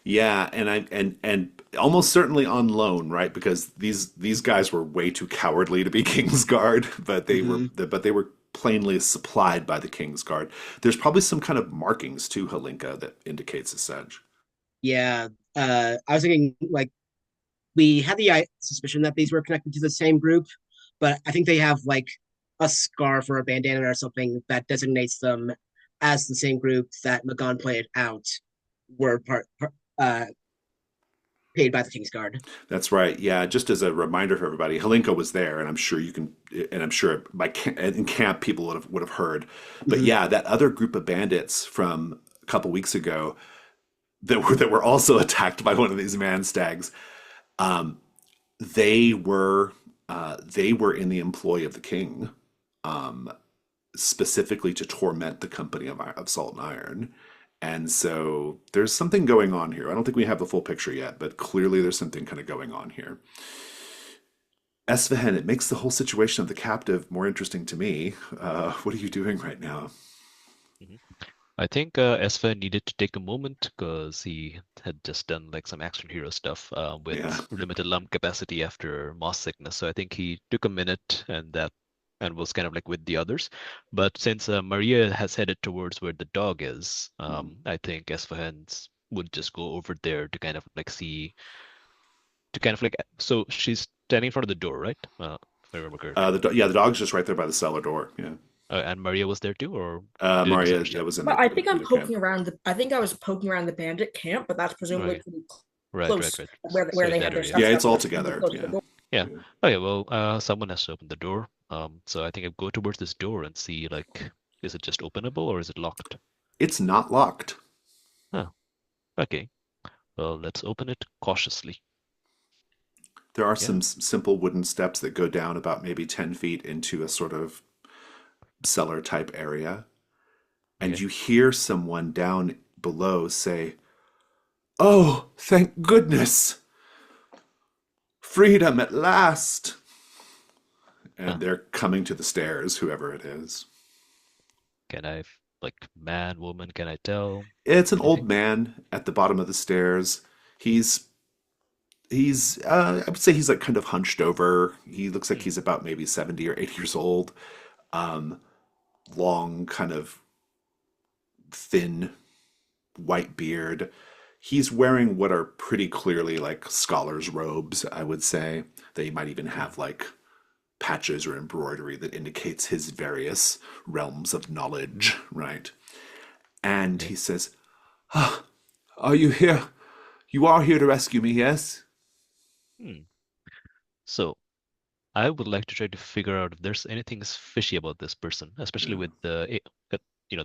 Yeah, and almost certainly on loan, right? Because these guys were way too cowardly to be King's Guard, Hmm. but they were plainly supplied by the King's Guard. There's probably some kind of markings to Halinka that indicates as such. Yeah. I was thinking like we had the suspicion that these were connected to the same group, but I think they have like a scarf or a bandana or something that designates them as the same group that Magon played out were uh, paid by the King's Guard. That's right. Yeah, just as a reminder for everybody, Halinka was there, and I'm sure you can, and I'm sure in camp people would have heard. But Hmm. yeah, that other group of bandits from a couple weeks ago that were also attacked by one of these man stags. Um, they were they were in the employ of the king, um, specifically to torment the company of Salt and Iron. And so there's something going on here. I don't think we have the full picture yet, but clearly there's something kind of going on here. Esfahan, it makes the whole situation of the captive more interesting to me. What are you doing right now? Mhm. I think Esfa needed to take a moment because he had just done like some action hero stuff with Yeah. limited lung capacity after moss sickness. So I think he took a minute and was kind of like with the others. But since Maria has headed towards where the dog is, I think Esfahan would just go over there to kind of like see to kind of like so she's standing in front of the door, right? If I remember correctly. The dog's just right there by the cellar door. Yeah. And Maria was there too, or did I Maria, misunderstand? that was in But I the think I'm leader camp. poking around the. I think I was poking around the bandit camp, but that's presumably Right, pretty right, right, close right. where So they in have that their area. stuff. Yeah, So it's all that's pretty together. close to the Yeah. door. Yeah. Yeah. Okay, well, someone has to open the door. So I think I go towards this door and see like, is it just openable or is it locked? It's not locked. Oh, okay. Well, let's open it cautiously. There are Yeah. some simple wooden steps that go down about maybe 10 feet into a sort of cellar type area. And Okay. you hear someone down below say, "Oh, thank goodness! Freedom at last!" Huh. And they're coming to the stairs, whoever it is. Can I, like, man, woman, can I tell It's an old anything? man at the bottom of the stairs. He's I would say he's like kind of hunched over. He looks like Hmm. he's about maybe 70 or 80 years old. Um, Long, kind of thin white beard. He's wearing what are pretty clearly like scholars' robes, I would say. They might even Hmm. have like patches or embroidery that indicates his various realms of knowledge, right? And Okay. he says, "Ah, are you here? You are here to rescue me, yes?" Hmm. So I would like to try to figure out if there's anything fishy about this person, especially Yeah. with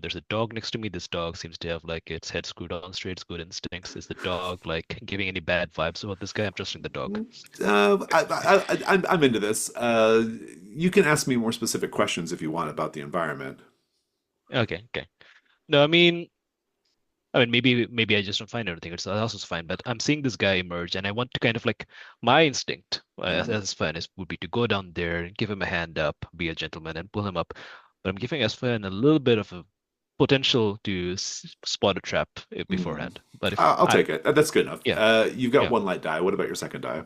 there's a dog next to me. This dog seems to have like its head screwed on straight, it's good instincts. Is the dog like giving any bad vibes about this guy? I'm trusting the dog. I'm into this. You can ask me more specific questions if you want about the environment. Okay, okay. No, I mean, maybe I just don't find anything. It's also fine. But I'm seeing this guy emerge, and I want to kind of like my instinct Mhm. as fan is would be to go down there, give him a hand up, be a gentleman, and pull him up. But I'm giving Asfan a little bit of a potential to spot a trap Mhm. beforehand. But if I'll I, take it. That's good enough. yeah, You've got yeah, one light die. What about your second die?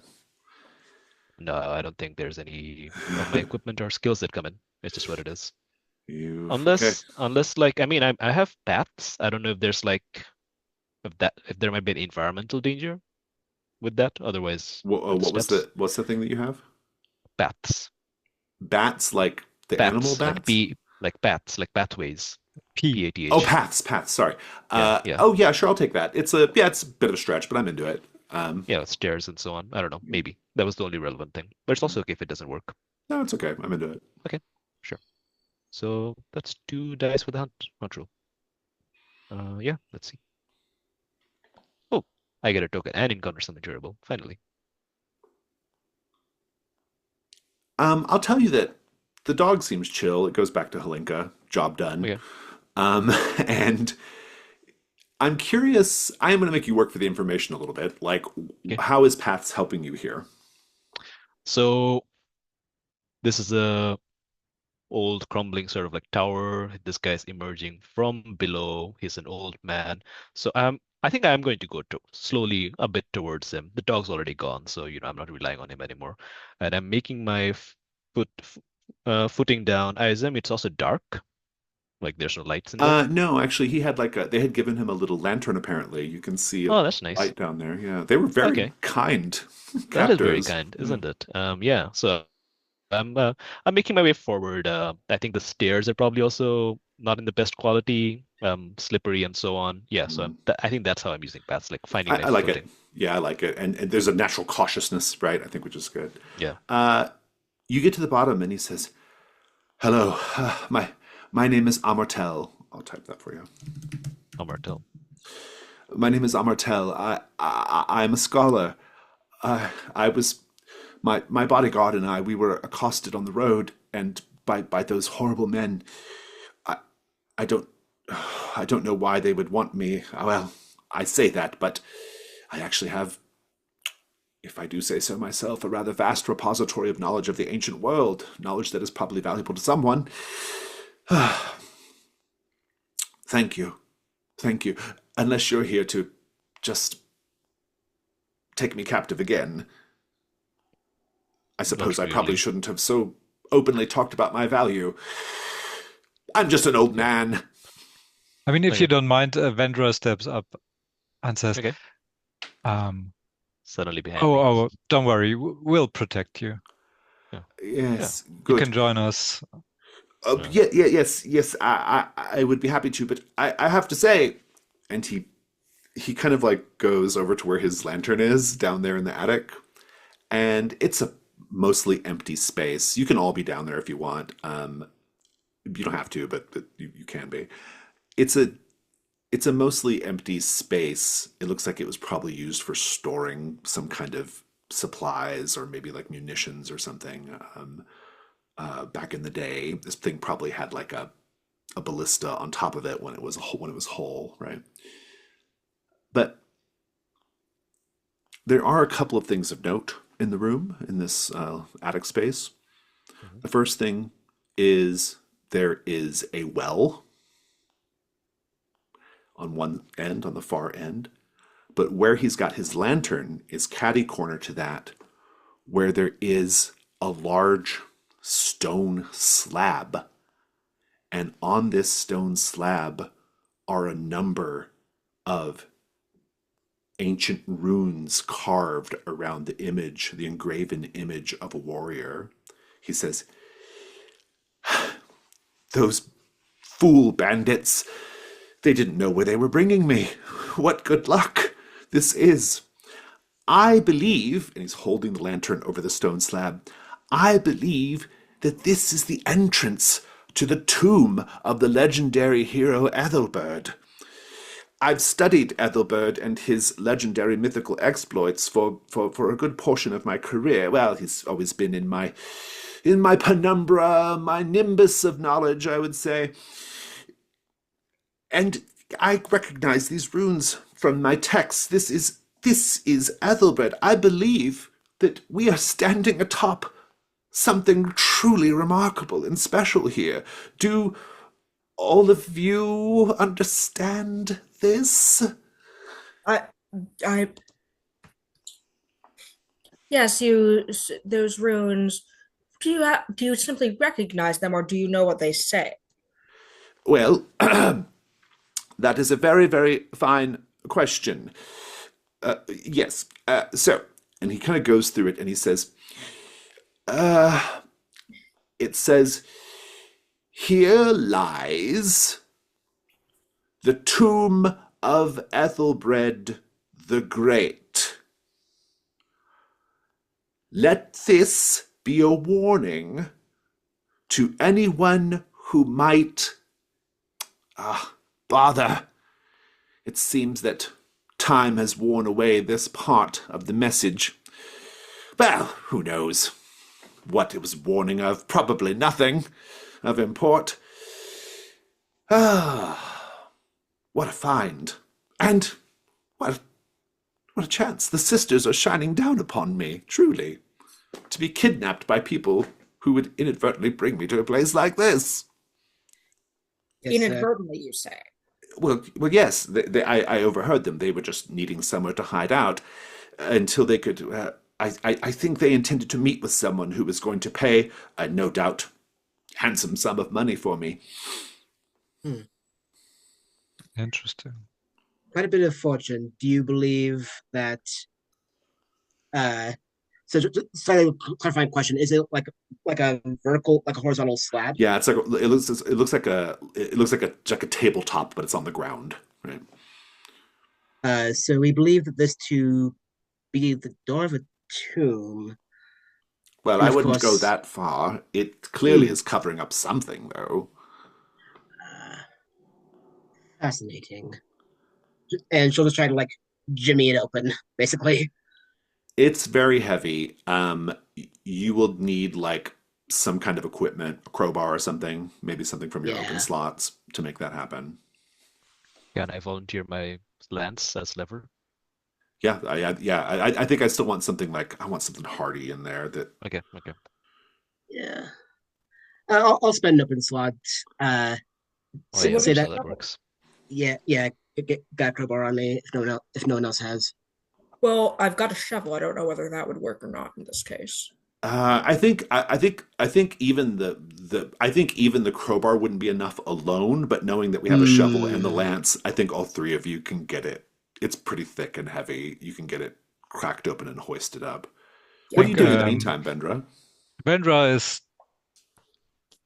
no, I don't think there's any of my equipment or skills that come in. It's just what it is. Okay. Unless like I have bats. I don't know if there's like if there might be an environmental danger with that. Otherwise, with the steps, What's the thing that you have? bats, Bats, like the animal bats, bats? like bats, like pathways, P. Oh, PATH. paths. Sorry. Yeah, yeah, Oh yeah, sure. I'll take that. It's a bit of a stretch, but I'm into it. yeah, stairs and so on. I don't know. Maybe that was the only relevant thing, but it's also okay if it doesn't work. No, it's okay. I'm into it. Okay, sure. So that's 2 dice with the hunt roll. Yeah, let's see. Oh, I get a token and encounter something durable. Finally. I'll tell you that the dog seems chill. It goes back to Halinka. Job done. Okay. Um, and I'm curious. I am going to make you work for the information a little bit. Like, Okay. how is Paths helping you here? So this is a old crumbling sort of like tower. This guy's emerging from below. He's an old man. So I think I'm going to go to slowly a bit towards him. The dog's already gone, so I'm not relying on him anymore. And I'm making my footing down. I assume it's also dark, like there's no lights in there. No, actually, he had they had given him a little lantern. Apparently, you can see a Oh, that's nice. light down there. Yeah, they were very Okay, kind that is very captors. kind, Yeah. isn't it? Yeah. So I'm making my way forward. I think the stairs are probably also not in the best quality, slippery and so on. Yeah, so Mm. I think that's how I'm using paths, like finding my I like it. footing. Yeah, I like it. And there's a natural cautiousness, right? I think, which is good. Yeah, Uh, you get to the bottom, and he says, "Hello, my name is Amartel." I'll type that for you. Omertel. My name is Amartel. I'm a scholar. I was my bodyguard and I. We were accosted on the road, and by those horrible men. I I don't I don't know why they would want me. Well, I say that, but I actually have, if I do say so myself, a rather vast repository of knowledge of the ancient world, knowledge that is probably valuable to someone. Thank you. Thank you. Unless you're here to just take me captive again, I suppose Not I probably really. shouldn't have so openly talked about my value. I'm just an old Okay. man. I mean, if you Okay. don't mind, Vendra steps up and says, Okay. um, Suddenly behind "Oh, me. oh, don't worry, we'll protect you. Yeah. Yeah. Yes, You good. can join us." Yeah. Yes. I would be happy to, but I have to say, and he kind of like goes over to where his lantern is down there in the attic, and it's a mostly empty space. You can all be down there if you want. You don't have to, but you can be. It's a it's a mostly empty space. It looks like it was probably used for storing some kind of supplies or maybe like munitions or something. Back in the day, this thing probably had like a ballista on top of it when it was when it was whole, right? But there are a couple of things of note in the room in this attic space. Mhm. The first thing is there is a well on one end, on the far end, but where he's got his lantern is catty corner to that, where there is a large stone slab. And on this stone slab are a number of ancient runes carved around the image, the engraven image of a warrior. He says, "Those fool bandits, they didn't know where they were bringing me. What good luck this is. I believe," and he's holding the lantern over the stone slab, "I believe that this is the entrance to the tomb of the legendary hero Ethelbert. I've studied Ethelbert and his legendary mythical exploits for a good portion of my career. Well, he's always been in my penumbra, my nimbus of knowledge, I would say. And I recognize these runes from my texts. This is Ethelbert. I believe that we are standing atop something truly remarkable and special here. Do all of you understand this?" I, I, yes, those runes. Do you simply recognize them, or do you know what they say? Well, that is a very, very fine question. Yes. So, and he kind of goes through it and he says, it says, "Here lies the tomb of Ethelbred the Great. Let this be a warning to anyone who might bother. It seems that time has worn away this part of the message. Well, who knows what it was warning of? Probably nothing of import. What a find. And what a chance. The sisters are shining down upon me, truly. To be kidnapped by people who would inadvertently bring me to a place like this." Yes, Inadvertently, you say. Well, yes, I overheard them. They were just needing somewhere to hide out until they could. I think they intended to meet with someone who was going to pay, no doubt, handsome sum of money for me. Interesting. quite a bit of fortune. Do you believe that? So, slightly clarifying question: is it like a vertical, like a horizontal slab? Yeah, it's like it looks like a tabletop, but it's on the ground, right? So we believe that this to be the door of a tomb. Well, And I of wouldn't go course, that far. It clearly Hmm. is covering up something, though. uh, fascinating. And she'll just try to like jimmy it open, basically. It's very heavy. You will need like some kind of equipment, a crowbar or something, maybe something from your open Yeah. slots to make that happen. Can I volunteer my lance as lever? Yeah, I think I still want something like I want something hardy in there that Okay, okay. Yeah. I'll spend an open slot. Oh So yeah, what Say is so that. that works. Yeah. Got crowbar on me if no one else has. Well, I've got a shovel. I don't know whether that would work or not in this case. I think even the crowbar wouldn't be enough alone, but knowing that we have a shovel and the Hmm. lance, I think all three of you can get it. It's pretty thick and heavy. You can get it cracked open and hoisted up. Yeah, What are I'm you Like doing in good. the meantime, Vendra? Vendra is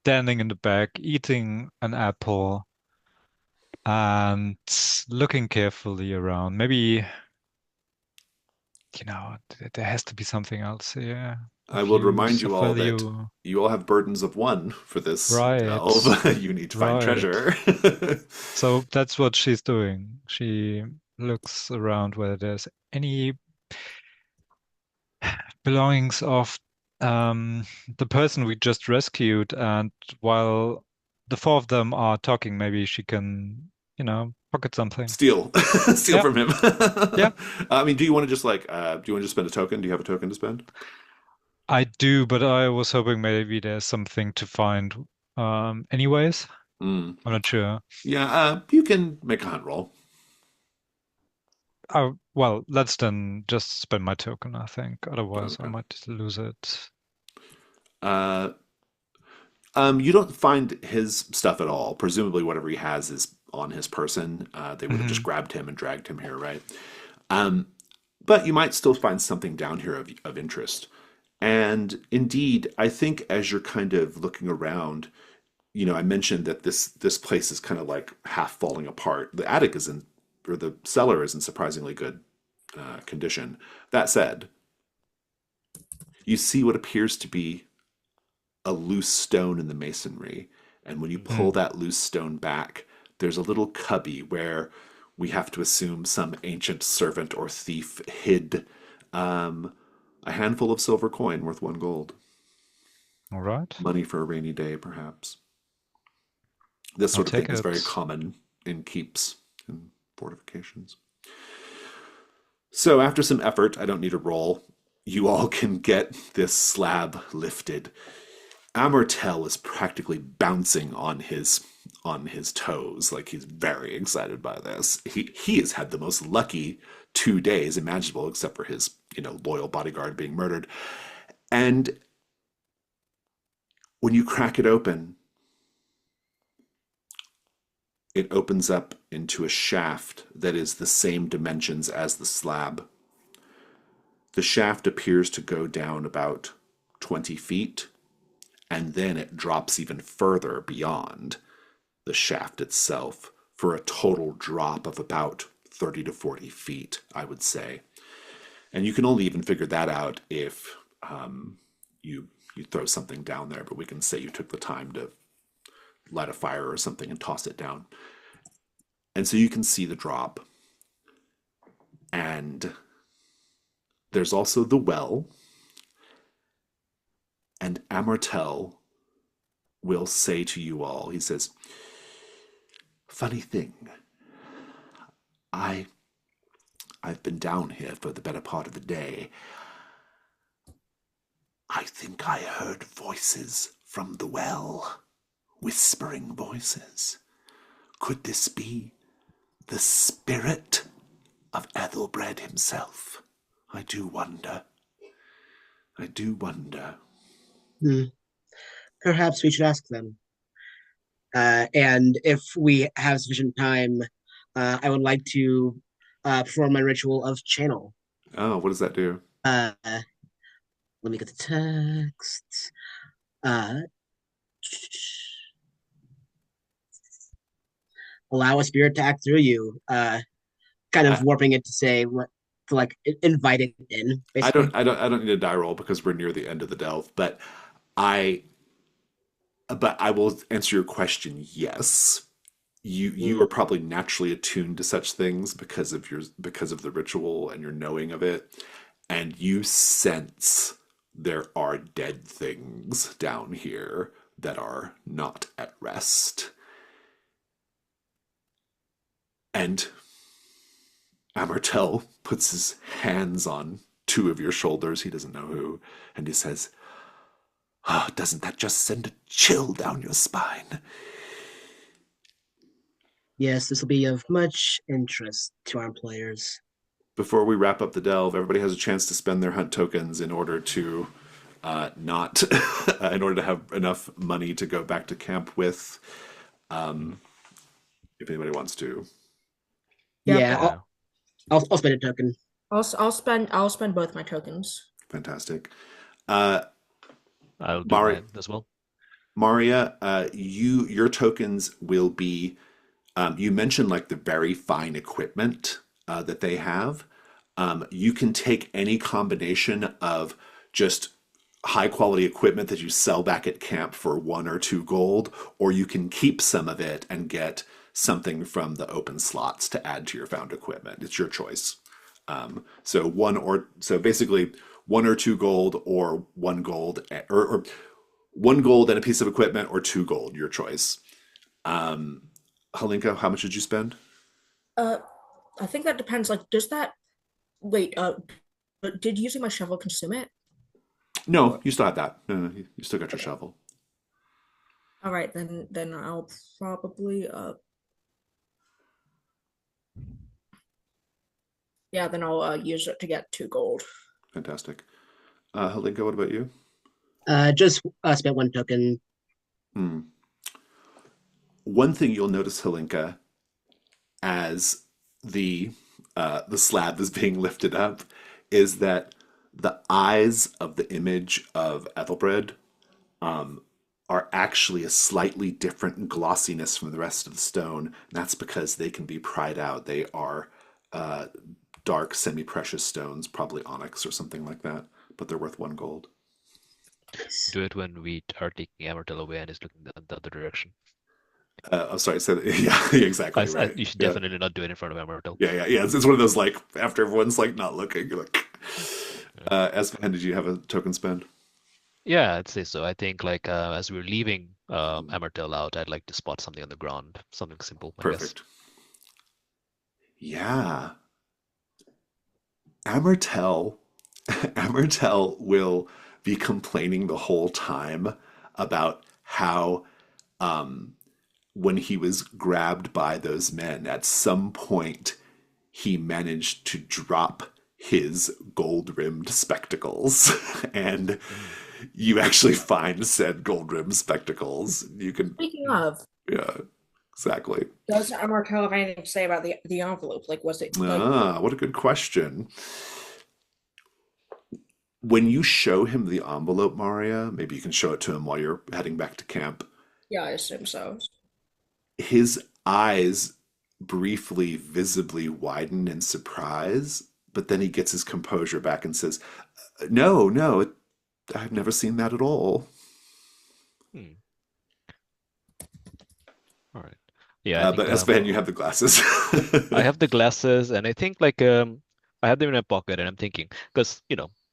standing in the back, eating an apple and looking carefully around. Maybe, there has to be something else here. I If will you remind you all that value, you all have burdens of one for this delve. right, You need to find right. treasure. So that's what she's doing. She looks around whether there's any belongings of the person we just rescued, and while the four of them are talking, maybe she can, pocket something. Steal, steal Yeah, from him. yeah, I mean, do you want to just like, do you want to just spend a token? Do you have a token to spend? I do, but I was hoping maybe there's something to find. Anyways, Mm. I'm not sure. Yeah, you can make a hunt roll. Oh, well, let's then just spend my token, I think. Otherwise, I Okay. might lose it. Uh, you don't find his stuff at all. Presumably, whatever he has is on his person. They would have just Hmm. grabbed him and dragged him here, right? Um, but you might still find something down here of interest. And indeed, I think as you're kind of looking around, I mentioned that this place is kind of like half falling apart. The attic is in, or the cellar is in surprisingly good condition. That said, you see what appears to be a loose stone in the masonry. And when you pull Hmm. that loose stone back, there's a little cubby where we have to assume some ancient servant or thief hid um, a handful of silver coin worth 1 gold. All right. Money for a rainy day, perhaps. This I'll sort of thing take is very it. common in keeps and fortifications. So after some effort, I don't need a roll, you all can get this slab lifted. Amortel is practically bouncing on his toes, like he's very excited by this. He has had the most lucky 2 days imaginable, except for his loyal bodyguard being murdered. And when you crack it open, it opens up into a shaft that is the same dimensions as the slab. The shaft appears to go down about 20 feet, and then it drops even further beyond the shaft itself for a total drop of about 30 to 40 feet, I would say. And you can only even figure that out if you throw something down there, but we can say you took the time to light a fire or something and toss it down. And so you can see the drop. And there's also the well. And Amortel will say to you all, he says, funny thing, I've been down here for the better part of the day. I think I heard voices from the well, whispering voices. Could this be the spirit of Ethelbred himself? I do wonder. I do wonder. Perhaps we should ask them. And if we have sufficient time, I would like to perform my ritual of channel. Oh, what does that do? Let me get the text. Uh, Allow a spirit to act through you. Kind of I, warping it to say what to like invite it in, basically. I don't need a die roll because we're near the end of the delve, I but I will answer your question. Yes, you are probably naturally attuned to such things because of the ritual and your knowing of it, and you sense there are dead things down here that are not at rest. And Amortel puts his hands on two of your shoulders, he doesn't know who, and he says, oh, doesn't that just send a chill down your spine? Yes, this will be of much interest to our players. Before we wrap up the delve, everybody has a chance to spend their hunt tokens in order to not, in order to have enough money to go back to camp with, if anybody wants to. Yep. Yeah, Yeah. I'll spend a token. I'll spend both my tokens. Fantastic. Uh, I'll do mine as well. Maria, your tokens will be. You mentioned like the very fine equipment that they have. You can take any combination of just high quality equipment that you sell back at camp for 1 or 2 gold, or you can keep some of it and get something from the open slots to add to your found equipment. It's your choice. So basically 1 or 2 gold, or 1 gold, or 1 gold and a piece of equipment, or 2 gold, your choice. Halinka, how much did you spend? Uh, I think that depends. Like, does that wait? But did using my shovel consume it? No, you still have that. No, no, you still got your Okay. shovel. All right, then I'll probably yeah, then I'll use it to get 2 gold. Fantastic. Halinka, what about you? Just spent 1 token. Hmm. One thing you'll notice, Halinka, as the slab is being lifted up, is that the eyes of the image of Ethelbred um, are actually a slightly different glossiness from the rest of the stone. And that's because they can be pried out. They are uh, dark, semi-precious stones, probably onyx or something like that, but they're worth 1 gold. Nice. Do it when we are taking Amortel away and is looking the other direction. I'm sorry, so yeah, exactly, right. You should Yeah. definitely not do it in front of Amortel. Yeah. It's one of those, like, after everyone's like not looking, you're like. Esfand, did you have a token spend? Yeah, I'd say so. I think like as we're leaving Amortel out, I'd like to spot something on the ground, something simple, I guess. Perfect. Yeah. Amortel Amortel will be complaining the whole time about how when he was grabbed by those men, at some point he managed to drop his gold-rimmed spectacles. And you actually find said gold-rimmed spectacles. You can, Speaking of, yeah, exactly. does Martel have anything to say about the envelope? Like, was it like What a good question. When you show him the envelope, Maria, maybe you can show it to him while you're heading back to camp. yeah, I assume so. His eyes briefly, visibly widen in surprise, but then he gets his composure back and says, No, I've never seen that at all. Hmm. All right. Yeah, I But think Espen, you have the glasses. I have the glasses, and I think like I have them in my pocket, and I'm thinking because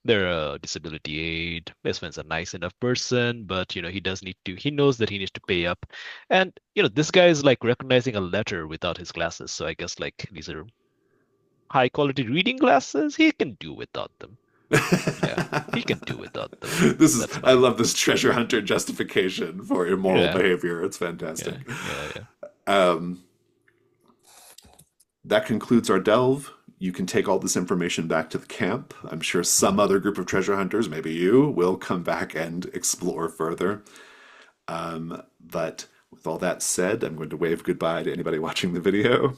they're a disability aid. Espen's a nice enough person, but he knows that he needs to pay up, and this guy is like recognizing a letter without his glasses. So I guess like these are high quality reading glasses. He can do without them. Yeah, he can do without them. That's I fine. love this treasure hunter justification for immoral Yeah, behavior. It's fantastic. yeah. Um, that concludes our delve. You can take all this information back to the camp. I'm sure some other group of treasure hunters, maybe you, will come back and explore further. But with all that said, I'm going to wave goodbye to anybody watching the video.